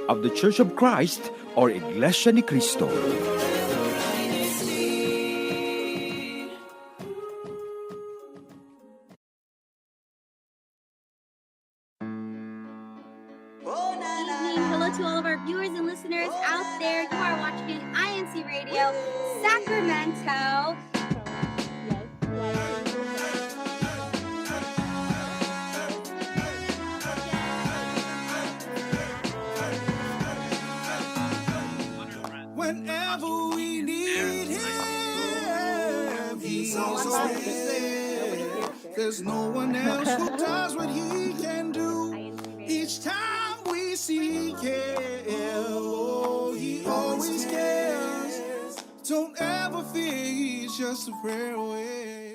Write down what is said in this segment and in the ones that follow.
of the Church of Christ or Iglesia ni Cristo. Evening. Hello to all of our viewers and listeners out there. You are watching INCRadio Sacramento. Whenever we need him, he's always there. There's no one else who does what he can do. Each time we seek him, oh, he always cares. Don't ever fear, he's just a prayer away.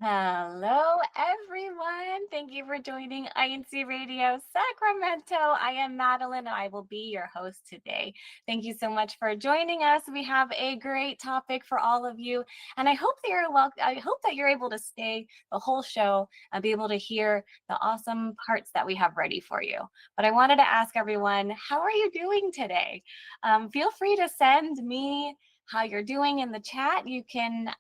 Hello, everyone. Thank you for joining INCRadio Sacramento. I am Madeline, and I will be your host today. Thank you so much for joining us. We have a great topic for all of you, and I hope that you're able to stay the whole show and be able to hear the awesome parts that we have ready for you. But I wanted to ask everyone, how are you doing today? Feel free to send me how you're doing in the chat. You can,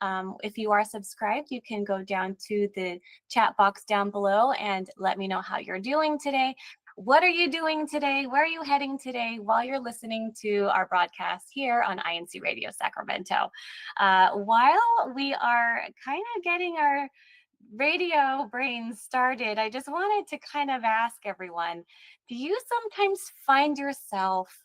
if you are subscribed, you can go down to the chat box down below and let me know how you're doing today. What are you doing today? Where are you heading today while you're listening to our broadcast here on INCRadio Sacramento? While we are kind of getting our radio brains started, I just wanted to kind of ask everyone, do you sometimes find yourself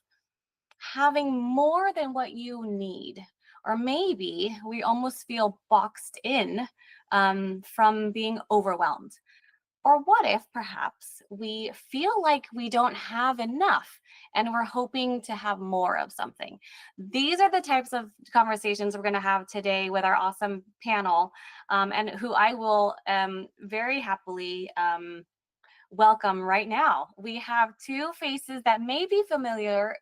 having more than what you need? Or maybe we almost feel boxed in from being overwhelmed. Or what if perhaps we feel like we don't have enough and we're hoping to have more of something? These are the types of conversations we're going to have today with our awesome panel, and who I will very happily welcome right now. We have two faces that may be familiar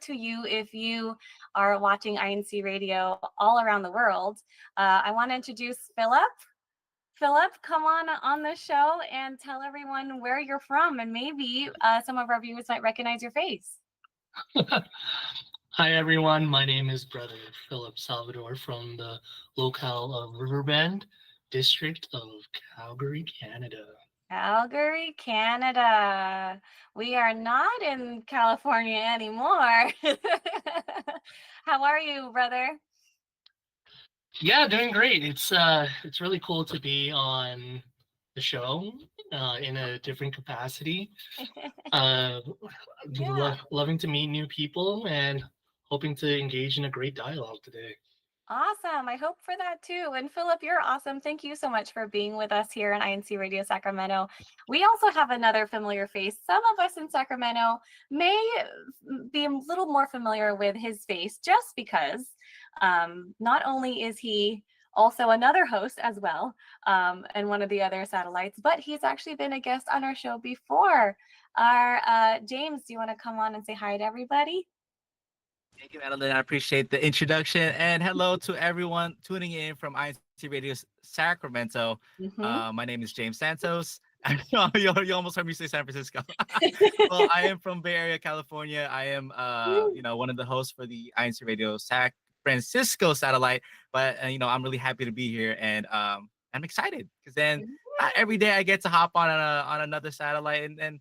to you if you are watching INCRadio all around the world. I want to introduce Philip. Philip, come on the show and tell everyone where you're from, and maybe some of our viewers might recognize your face. Hi everyone, my name is Brother Philip Salvador from the locale of Riverbend, District of Calgary, Canada. Calgary, Canada. We are not in California anymore. How are you, brother? Yeah, doing great. It's really cool to be on the show in a different capacity. Loving to meet new people and hoping to engage in a great dialogue today. Awesome. I hope for that too. And Philip, you're awesome. Thank you so much for being with us here on INCRadio Sacramento. We also have another familiar face. Some of us in Sacramento may be a little more familiar with his face just because not only is he also another host as well, and one of the other satellites, but he's actually been a guest on our show before. Our James, do you want to come on and say hi to everybody? Thank you, Madeline. I appreciate the introduction. And hello to everyone tuning in from INCRadio Sacramento. My name is James Santos. You almost heard me say San Francisco. Well, I am from Bay Area, California. I am, one of the hosts for the INCRadio San Francisco satellite. But, I'm really happy to be here. And I'm excited because then every day I get to hop on another satellite. And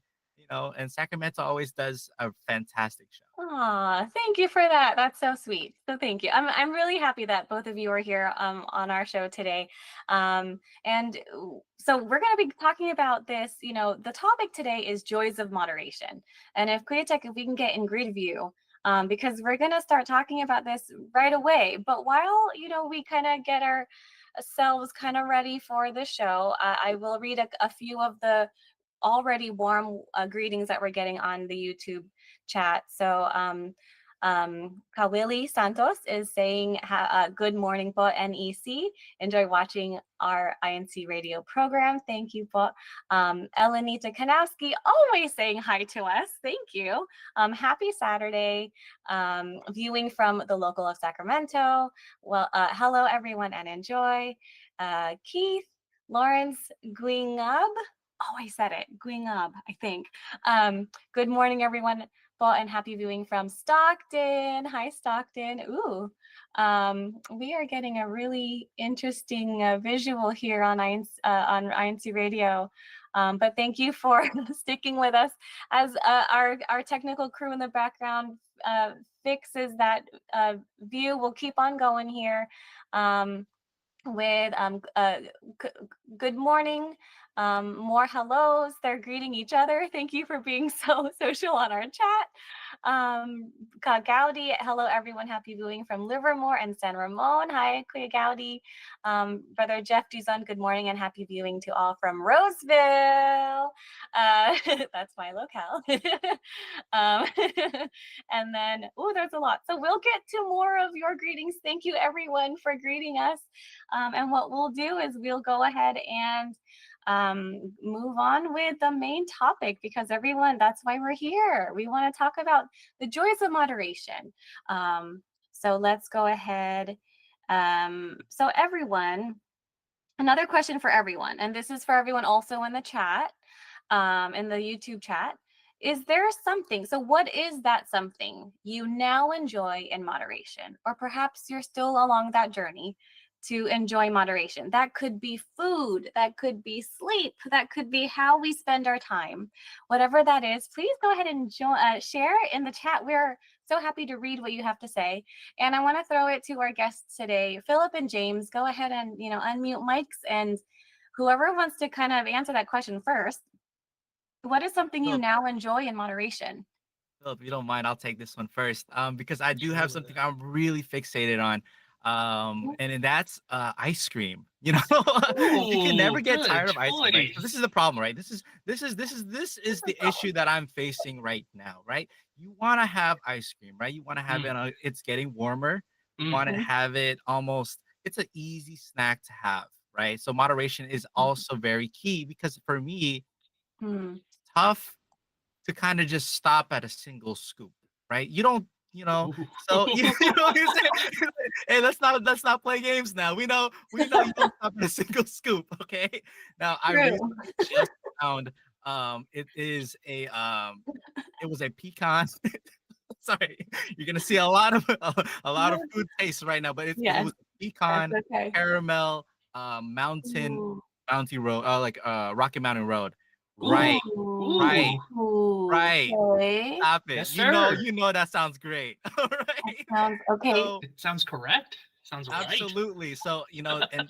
Sacramento always does a fantastic show. Aw, thank you for that. That's so sweet. So thank you. I'm really happy that both of you are here on our show today. And so we're going to be talking about this. The topic today is joys of moderation. And if we can get in grid view, because we're going to start talking about this right away. But while, we kind of get ourselves kind of ready for the show, I will read a few of the already warm greetings that we're getting on the YouTube chat. So Kawili Santos is saying, good morning po, NEC. Enjoy watching our INCRadio program. Thank you po. Elenita Kanowski always saying hi to us. Thank you. Happy Saturday. Viewing from the local of Sacramento. Well, hello everyone and enjoy. Keith Lawrence Guingab Oh, I said it. Guingab, I think. Good morning, everyone. And happy viewing from Stockton. Hi, Stockton. Ooh, we are getting a really interesting visual here on INC Radio. But thank you for sticking with us as our technical crew in the background fixes that view. We'll keep on going here with good morning. More hellos. They're greeting each other. Thank you for being so social on our chat. Gaudi, hello everyone. Happy viewing from Livermore and San Ramon. Hi, Kuya Gaudi. Brother Jeff Duzon, good morning and happy viewing to all from Roseville. That's my locale. And then, oh, there's a lot. So we'll get to more of your greetings. Thank you everyone for greeting us. And what we'll do is we'll go ahead and move on with the main topic, because everyone, that's why we're here. We want to talk about the joys of moderation. So let's go ahead. So everyone, another question for everyone, and this is for everyone also in the chat, in the YouTube chat. Is there something, so what is that something you now enjoy in moderation? Or perhaps you're still along that journey to enjoy moderation. That could be food, that could be sleep, that could be how we spend our time. Whatever that is, please go ahead and share in the chat. We're so happy to read what you have to say. And I want to throw it to our guests today, Philip and James. Go ahead and unmute mics, and whoever wants to kind of answer that question first. What is something you now enjoy in moderation? Philip, if you don't mind, I'll take this one first. Because I do have something I'm really fixated on. And that's ice cream. You know, you can never get tired of ice cream, right? So this is the problem, right? This is the issue that I'm facing right now, right? You want to have ice cream, right? You want to have it. It's getting warmer. You want to have it almost. It's an easy snack to have, right? So moderation is also very key, because for me, it's tough to kind of just stop at a single scoop, right? You don't, so you know what I'm saying? Hey, let's not play games now. We know you don't stop at a single scoop, okay? Now I recently just found it was a pecan. Sorry, you're gonna see a lot of food taste right now, but it was a pecan caramel Mounty Road, Rocky Mountain Road. Right. Okay. Stop it. Yes, you know that sounds great. All right. Sounds okay. So, it sounds correct. Sounds right. Absolutely. So, and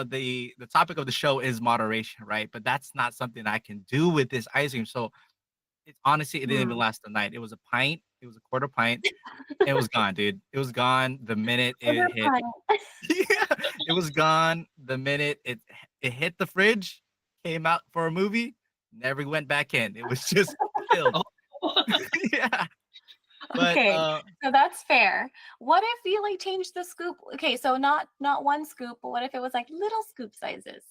the topic of the show is moderation, right? But that's not something I can do with this ice cream. So it's honestly, it didn't even last the night. It was a pint, it was a quarter pint. It was gone, dude. It was gone the minute it hit. Yeah, it was gone the minute it hit the fridge, came out for a movie, never went back in. It was just killed. Yeah. But, okay, so that's fair. What if you changed the scoop? Okay, so not one scoop, but what if it was little scoop sizes?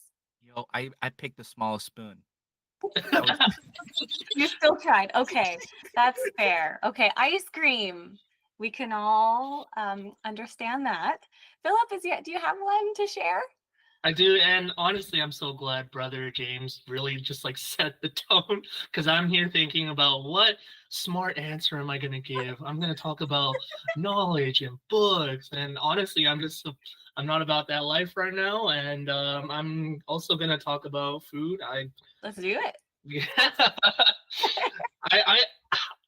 I picked the smallest spoon. You still tried. Okay, that's fair. Okay, ice cream. We can all understand that. Philip, do you have one to share? I do, and honestly, I'm so glad Brother James really just set the tone, because I'm here thinking about what smart answer am I going to give. I'm going to talk about knowledge and books, and honestly, I'm not about that life right now, and I'm also going to talk about food. Let's do it. Yeah.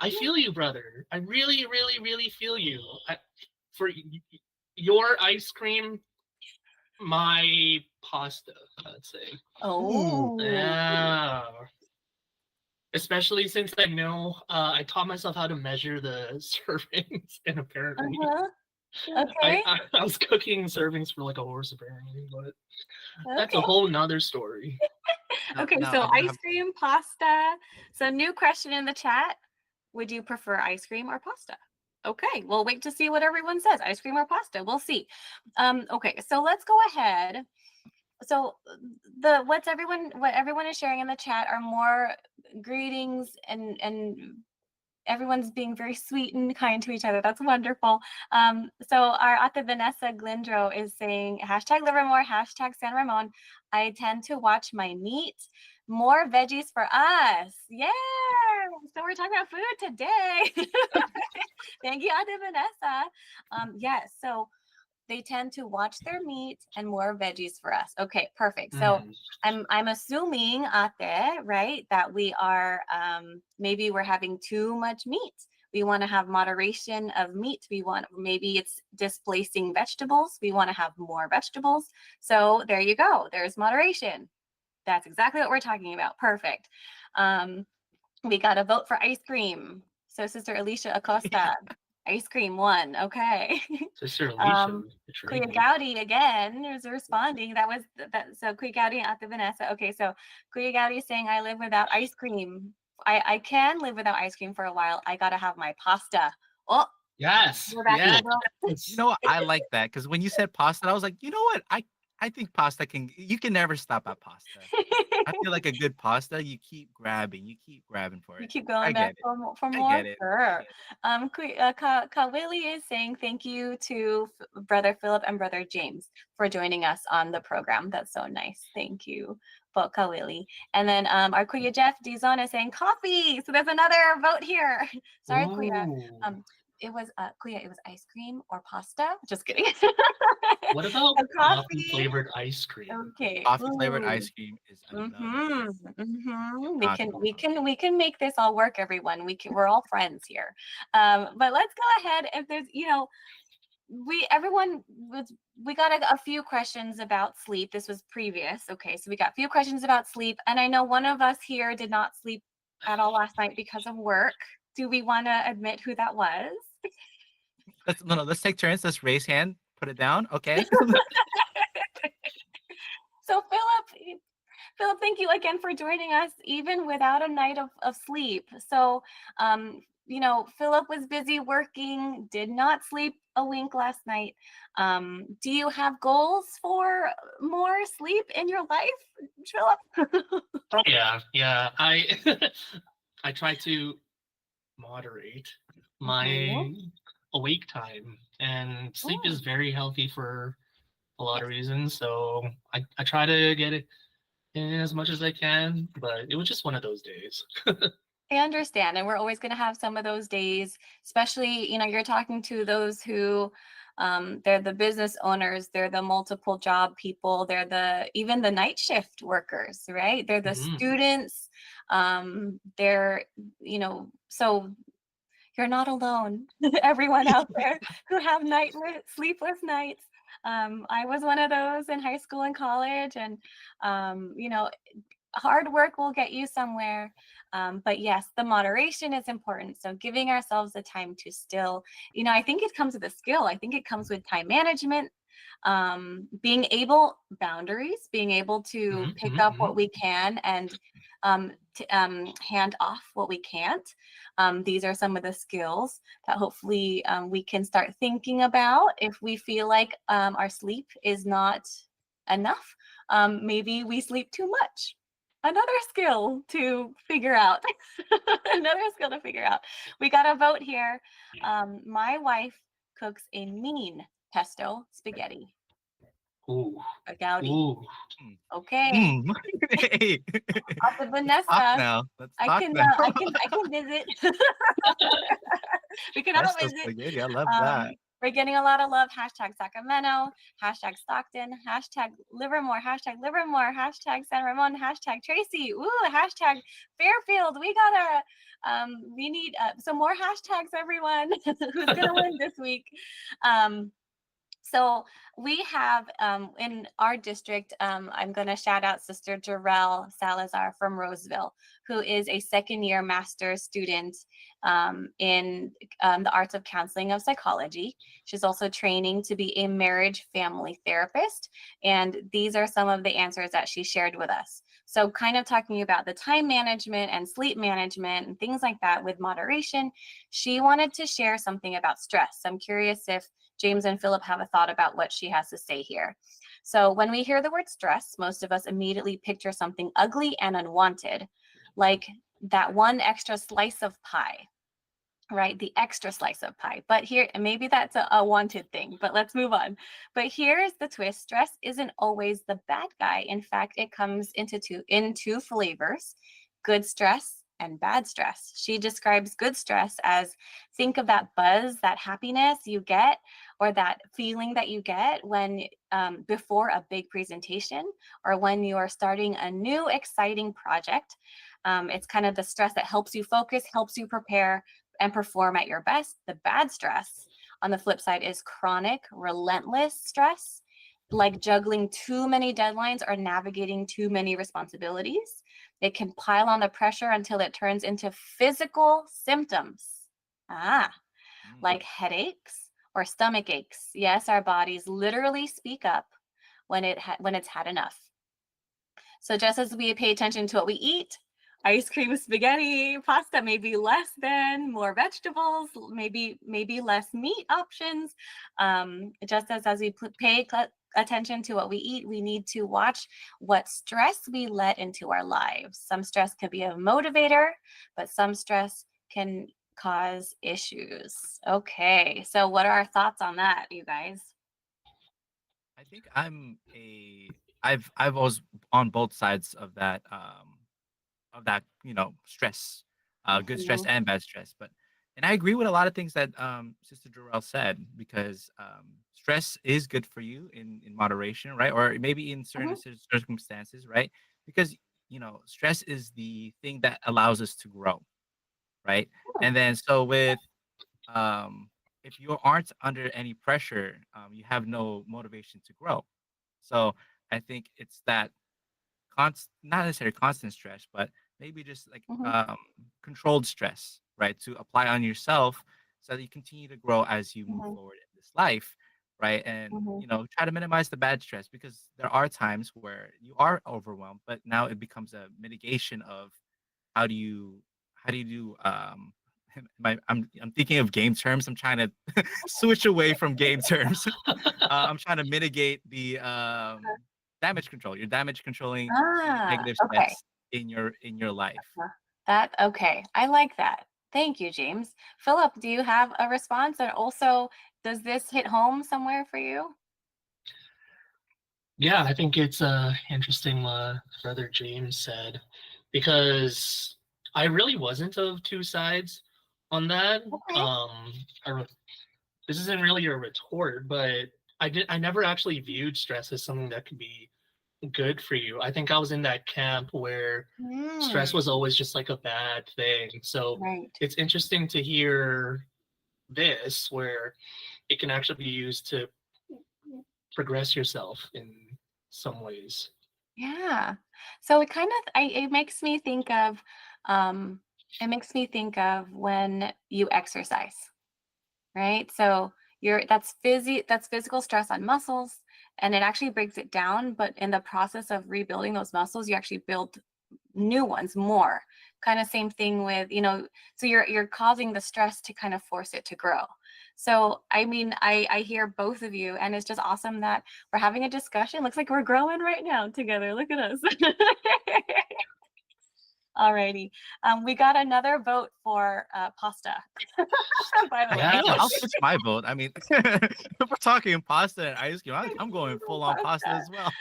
I feel you, brother. I really, really, really feel you. For your ice cream, my pasta, I'd say. Oh. Yeah. Especially since I know I taught myself how to measure the servings, and apparently Okay. I was cooking servings for a horse apparently, but that's a whole nother story. Okay, so ice cream, pasta. So new question in the chat. Would you prefer ice cream or pasta? Okay, we'll wait to see what everyone says. Ice cream or pasta? We'll see. Okay, so let's go ahead. So what everyone is sharing in the chat are more greetings and everyone's being very sweet and kind to each other. That's wonderful. So our Ate Vanessa Glindro is saying hashtag Livermore, hashtag San Ramon. I tend to watch my meat. More veggies for us. Yeah. So we're talking about food today. Thank you, Ate Vanessa. Yes. So they tend to watch their meat and more veggies for us. Okay, perfect. So I'm assuming, Ate, right, that we are maybe we're having too much meat. We want to have moderation of meat. Maybe it's displacing vegetables. We want to have more vegetables. So there you go. There's moderation. That's exactly what we're talking about. Perfect. We got a vote for ice cream. So Sister Alicia Acosta, ice cream won. Okay. Sister Alicia betrayed Kuya me. Gowdy again is responding. That was that. So Kuya Gowdy and Ate Vanessa. Okay, so Kuya Gowdy is saying I live without ice cream. I can live without ice cream for a while. I gotta have my pasta. Oh, Yes. we're back in Yes. the boat. You know what? I like that because when you said pasta, I was like, you know what? I think pasta you can never stop at pasta. I feel like a good pasta, you keep grabbing for You it. keep I going back get it. for I more. get it. Sure. Kawili is saying thank you to Brother Philip and Brother James for joining us on the program. That's so nice. Thank you, Kawili. And then our Kuya Jeff Dizon is saying coffee. So there's another vote here. Sorry, Kuya. Ooh. It was Kuya. It was ice cream or pasta. Just kidding. What about A coffee coffee. flavored ice cream? Okay. Coffee flavored Ooh. ice cream is another We can make this all work, everyone. We're all friends here. But let's go ahead. If there's, we got a few questions about sleep. This was previous. Okay, so we got a few questions about sleep, and I know one of us here did not sleep at all last night because of work. Do we want to admit who that was? Let's take turns. Let's raise hand, put it down. Okay. So Philip, thank you again for joining us, even without a night of sleep. So, Philip was busy working, did not sleep a wink last night. Do you have goals for more sleep in your life, Philip? Oh yeah, yeah. I I try to moderate my awake time, and sleep is very healthy for a lot of reasons. So I try to get it in as much as I can, but it was just one of those days. I understand. And we're always going to have some of those days, especially, you're talking to those who they're the business owners, they're the multiple job people, even the night shift workers, right? They're the students. So you're not alone. Everyone out there who have sleepless nights. I was one of those in high school and college, and hard work will get you somewhere. But yes, the moderation is important. So giving ourselves the time to still, I think it comes with a skill. I think it comes with time management, boundaries, being able to pick up what we can and hand off what we can't. These are some of the skills that hopefully we can start thinking about if we feel like our sleep is not enough. Maybe we sleep too much. Another skill to figure out. We got a vote here. My wife cooks a mean pesto spaghetti. Ooh. A Gaudi. Ooh. Okay. Hey. After Vanessa, Let's talk now. I can visit. We can all Pesto visit. spaghetti. I love that. We're getting a lot of love. Hashtag Sacramento, hashtag Stockton, hashtag Livermore, hashtag San Ramon, hashtag Tracy, ooh, hashtag Fairfield. We need some more hashtags, everyone. Who's gonna win this week? So we have in our district, I'm going to shout out Sister Jarrell Salazar from Roseville, who is a second-year master's student in the arts of counseling of psychology. She's also training to be a marriage family therapist. And these are some of the answers that she shared with us. So kind of talking about the time management and sleep management and things like that with moderation, she wanted to share something about stress. I'm curious if James and Philip have a thought about what she has to say here. So when we hear the word stress, most of us immediately picture something ugly and unwanted, like that one extra slice of pie. right? The extra slice of pie. But here, maybe that's a wanted thing, but let's move on. But here's the twist. Stress isn't always the bad guy. In fact, it comes in two flavors, good stress and bad stress. She describes good stress as, think of that buzz, that happiness you get, or that feeling that you get when before a big presentation, or when you are starting a new exciting project. It's kind of the stress that helps you focus, helps you prepare and perform at your best. The bad stress, on the flip side, is chronic, relentless stress, like juggling too many deadlines or navigating too many responsibilities. It can pile on the pressure until it turns into physical symptoms. Like headaches or stomach aches. Yes, our bodies literally speak up when it's had enough. So just as we pay attention to what we eat, ice cream, spaghetti, pasta, maybe less than, more vegetables, maybe less meat options. Just as we pay attention to what we eat, we need to watch what stress we let into our lives. Some stress could be a motivator, but some stress can cause issues. Okay, so what are our thoughts on that, you guys? I think I've always on both sides of that, stress, good stress Mhm, and bad stress. But and I agree with a lot of things that Sister Jorel said, because stress is good for you in moderation, right? Or maybe in certain mhm, circumstances, right? Because stress is the thing that allows us to grow, right? And then so with if you aren't under any pressure, you have no motivation to grow. So I think it's that not necessarily constant stress, but maybe just like mhm, controlled stress, right? To apply on yourself so that you continue to grow as you move mhm, forward in this life, right? And mhm, try to minimize the bad stress, because there are times where you are overwhelmed, but now it becomes a mitigation of how do you do I'm thinking of game terms. I'm trying to switch away from game terms. I'm trying to mitigate the damage control. You're damage controlling the negative okay. steps in your life. That okay. I like that. Thank you, James. Philip, do you have a response? And also, does this hit home somewhere for you? Yeah, I think it's interesting what Brother James said, because I really wasn't of two sides on that. Okay. I re- this isn't really a retort, but I never actually viewed stress as something that could be good for you. I think I was in that camp where stress Mm, was always just like a bad thing. So right. it's interesting to hear this, where it can actually be used to progress yourself in some ways. Yeah. So it kind of um it makes me think of when you exercise, right? So that's physical stress on muscles, and it actually breaks it down, but in the process of rebuilding those muscles, you actually build new ones more. Kind of same thing with, so you're causing the stress to kind of force it to grow. So I mean, I hear both of you, and it's just awesome that we're having a discussion. Looks like we're growing right now together. Look at us. Alrighty. We got another vote for pasta, by the way. I'll Yes. switch my vote. I mean, if we're talking pasta and ice cream, I'm going full on pasta Pasta. as well.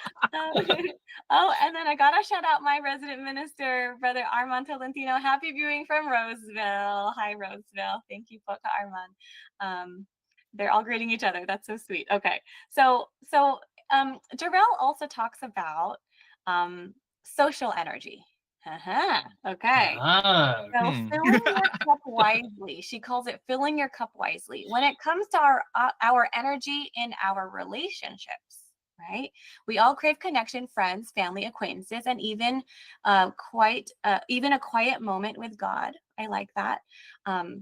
Oh, and then I gotta shout out my resident minister, Brother Armand Tolentino. Happy viewing from Roseville. Hi, Roseville. Thank you, Boca Armand. They're all greeting each other. That's so sweet. Okay, Jarrell also talks about social energy. Okay. Ah, So Hmm. filling your cup wisely. She calls it filling your cup wisely. When it comes to our energy in our relationships, right? We all crave connection, friends, family, acquaintances, and even a quiet moment with God. I like that. Um,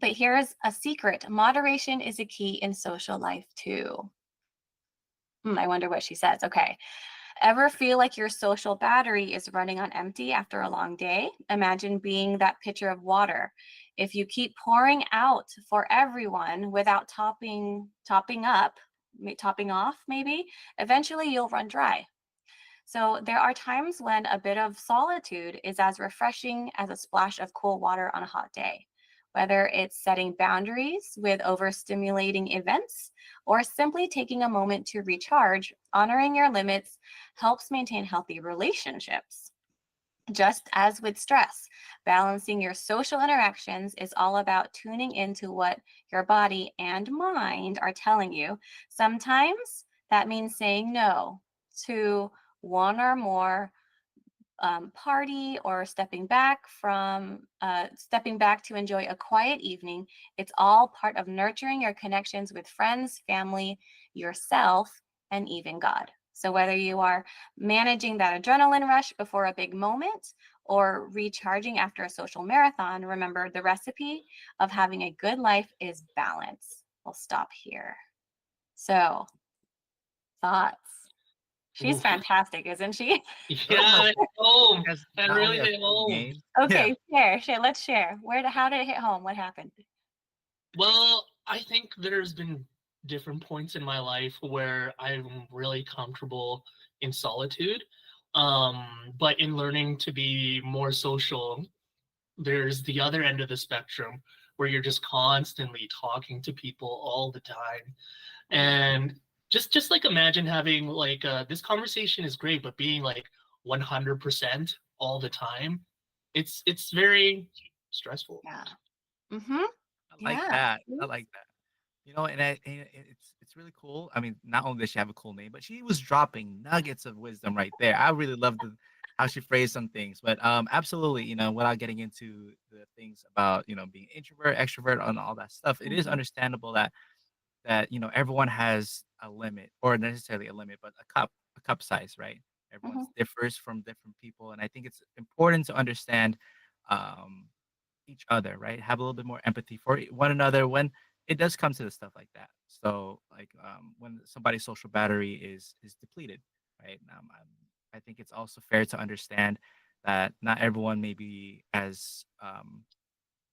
but here's a secret: moderation is a key in social life too. I wonder what she says. Okay. Ever feel like your social battery is running on empty after a long day? Imagine being that pitcher of water. If you keep pouring out for everyone without topping off maybe, eventually you'll run dry. So there are times when a bit of solitude is as refreshing as a splash of cool water on a hot day. whether it's setting boundaries with overstimulating events or simply taking a moment to recharge. Honoring your limits helps maintain healthy relationships. Just as with stress, balancing your social interactions is all about tuning into what your body and mind are telling you. Sometimes that means saying no to one or more party, or stepping back to enjoy a quiet evening. It's all part of nurturing your connections with friends, family, yourself, and even God. So whether you are managing that adrenaline rush before a big moment or recharging after a social marathon, remember the recipe of having a good life is balance. We'll stop here. So, thoughts. She's Oof. fantastic, isn't she? Yeah, Oh, it's home. that's That not only really a hit cool home. name. Yeah. Okay, share. Let's share. How did it hit home? What happened? Well, I think there's been different points in my life where I'm really comfortable in solitude. But in learning to be more social, there's the other end of the spectrum where you're just constantly talking to people all the time. And just like imagine having like this conversation is great, but being like 100% all the time, it's very stressful. Yeah. Mm-hmm. I like Yeah. that. I like that. It's really cool. I mean, not only does she have a cool name, but she was dropping nuggets of wisdom right there. I really loved how she phrased some things. But absolutely, without getting into the things about being introvert, extrovert, and all that stuff, it is Mhm. understandable that everyone has a limit, or not necessarily a limit, but a cup size, right? Mhm. Everyone's differs from different people, and I think it's important to understand um, each other, right? Have a little bit more empathy for one another when it does come to the stuff like that. So, like when somebody's social battery is depleted, right? I think it's also fair to understand that not everyone may be as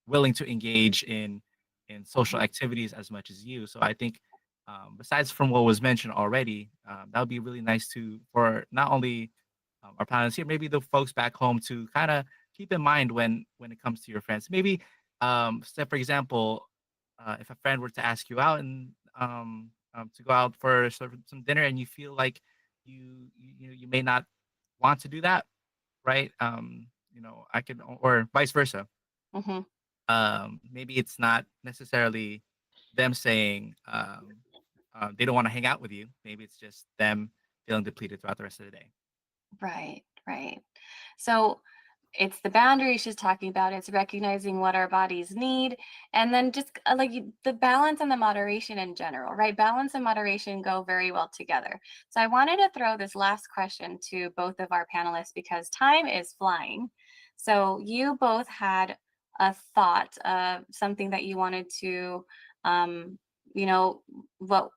willing to engage in social Mhm. activities as much as you. So I think, besides from what was mentioned already, that would be really nice to for not only our panelists here, maybe the folks back home to kind of keep in mind when it comes to your friends. Maybe, say for example, if a friend were to ask you out and to go out for some dinner, and you feel like you may not want to do that, right? I can, or vice versa, Mhm. maybe it's not necessarily them saying they don't want to hang out with you. Maybe it's just them feeling depleted throughout the rest of the day. Right. Right. So it's the boundaries she's talking about. It's recognizing what our bodies need, and then just the balance and the moderation in general, right? Balance and moderation go very well together. So I wanted to throw this last question to both of our panelists because time is flying. So you both had a thought of something that you wanted to, um, you know, what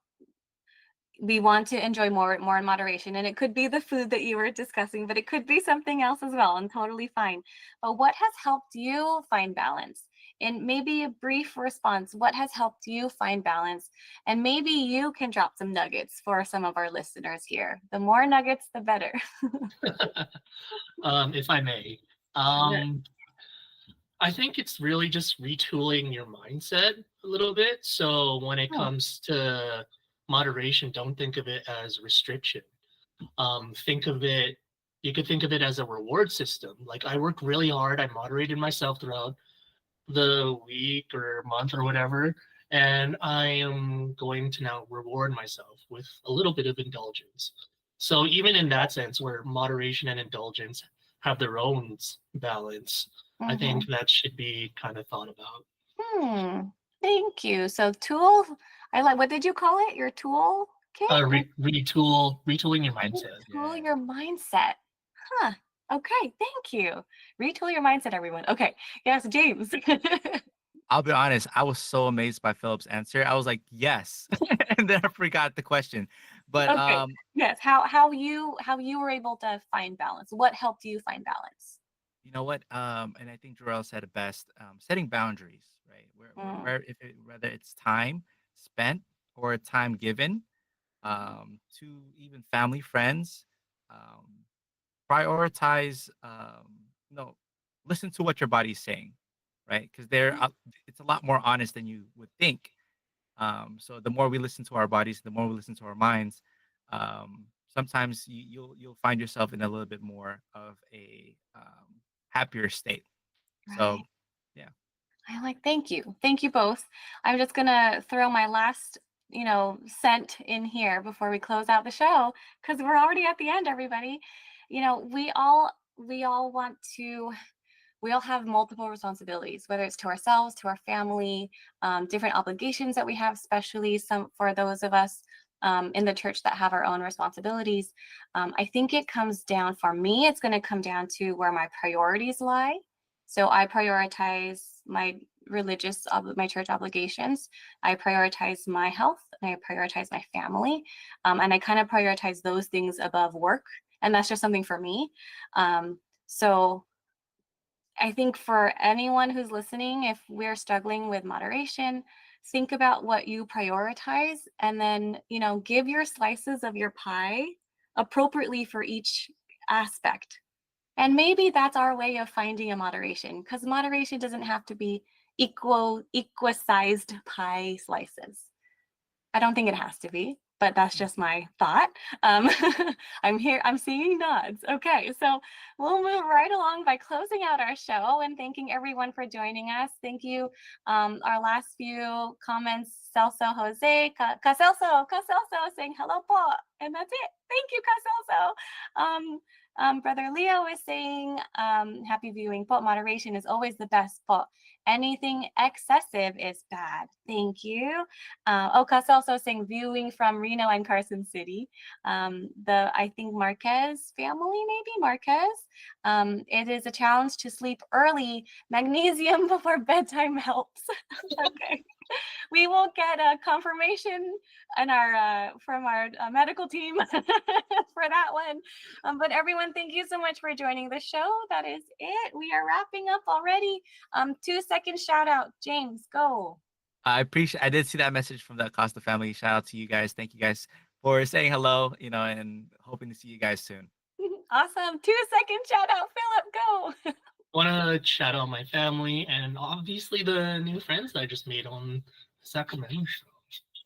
we want to enjoy more in moderation, and it could be the food that you were discussing, but it could be something else as well, and totally fine. But what has helped you find balance? And maybe a brief response, what has helped you find balance? And maybe you can drop some nuggets for some of our listeners here. The more nuggets, the better. If I may. Sure. I think it's really just retooling your mindset a little bit. So when it Oh. comes to moderation, don't think of it as restriction. Think of it, you could think of it as a reward system. Like I worked really hard, I moderated myself throughout the week or month or whatever, and I am going to now reward myself with a little bit of indulgence. So even in that sense, where moderation and indulgence have their own balance, I Hmm. think that should be kind of thought about. Thank you. So tool, I like, what did you call it? Your tool kit? Retooling your mindset. Retool Yeah. your mindset. Huh. Okay, thank you. Retool your mindset, everyone. Okay. Yes, James. I'll be honest, I was so amazed by Philip's answer. I was like, yes. And then I forgot the question. But Okay. Yes. How you were able to find balance? What helped you find balance? you know what? And I think Jarrell said it best, setting boundaries, right? Mm, Where if it, whether it's time spent or time given, to even family, friends, um, prioritize, no, listen to what your body's saying, right? Because it's a lot more honest than you would think. So the more we listen to our bodies, the more we listen to our minds, sometimes you'll find yourself in a little bit more of a happier state. So, Right. yeah. Thank you. Thank you both. I'm just gonna throw my last, cent in here before we close out the show, because we're already at the end, everybody. We all want to, we all have multiple responsibilities, whether it's to ourselves, to our family, different obligations that we have, especially some for those of us in the church that have our own responsibilities. I think it comes down, for me, it's going to come down to where my priorities lie. So I prioritize my church obligations. I prioritize my health, and I prioritize my family, and I kind of prioritize those things above work. And that's just something for me. So I think for anyone who's listening, if we're struggling with moderation, think about what you prioritize, and then, give your slices of your pie appropriately for each aspect. And maybe that's our way of finding a moderation, because moderation doesn't have to be equal-sized pie slices. I don't think it has to be, but that's just my thought. I'm seeing nods. Okay, so we'll move right along by closing out our show and thanking everyone for joining us. Thank you. Our last few comments, Celso Jose, Caselso saying hello po, and that's it. Thank you, Caselso. Brother Leo is saying, happy viewing po. Moderation is always the best po. Anything excessive is bad. Thank you. Okas also saying viewing from Reno and Carson City. I think Marquez family, maybe Marquez. It is a challenge to sleep early. Magnesium before bedtime helps. Okay. We will get a confirmation from our medical team for that one. But everyone, thank you so much for joining the show. That is it. We are wrapping up already. 2-second shout out. James, go. I did see that message from the Acosta family. Shout out to you guys. Thank you guys for saying hello, and hoping to see you guys soon. Awesome. 2-second shout out. Philip, go. Want to shout out my family and obviously the new friends I just made on Sacramento show.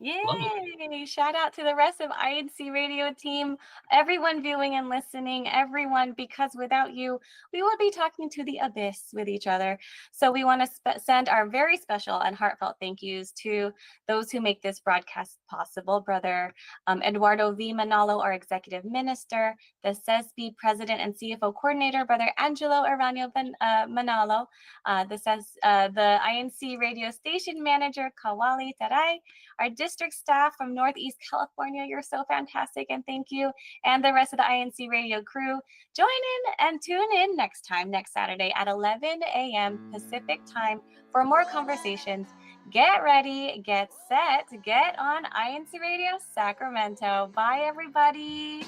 Yay! Shout out to the rest of INC Radio team, everyone viewing and listening, everyone, because without you, we would be talking to the abyss with each other. So we want to send our very special and heartfelt thank yous to those who make this broadcast possible. Brother Eduardo V. Manalo, our executive minister, the CESB president and CFO coordinator, Brother Angelo Aranio Manalo, the INC radio station manager, Kawali Taray, our district staff from Northeast California. You're so fantastic, and thank you. And the rest of the INC radio crew. Join in and tune in next Saturday at 11 a.m. Pacific time for more conversations. Get ready, get set, get on INC Radio Sacramento. Bye, everybody.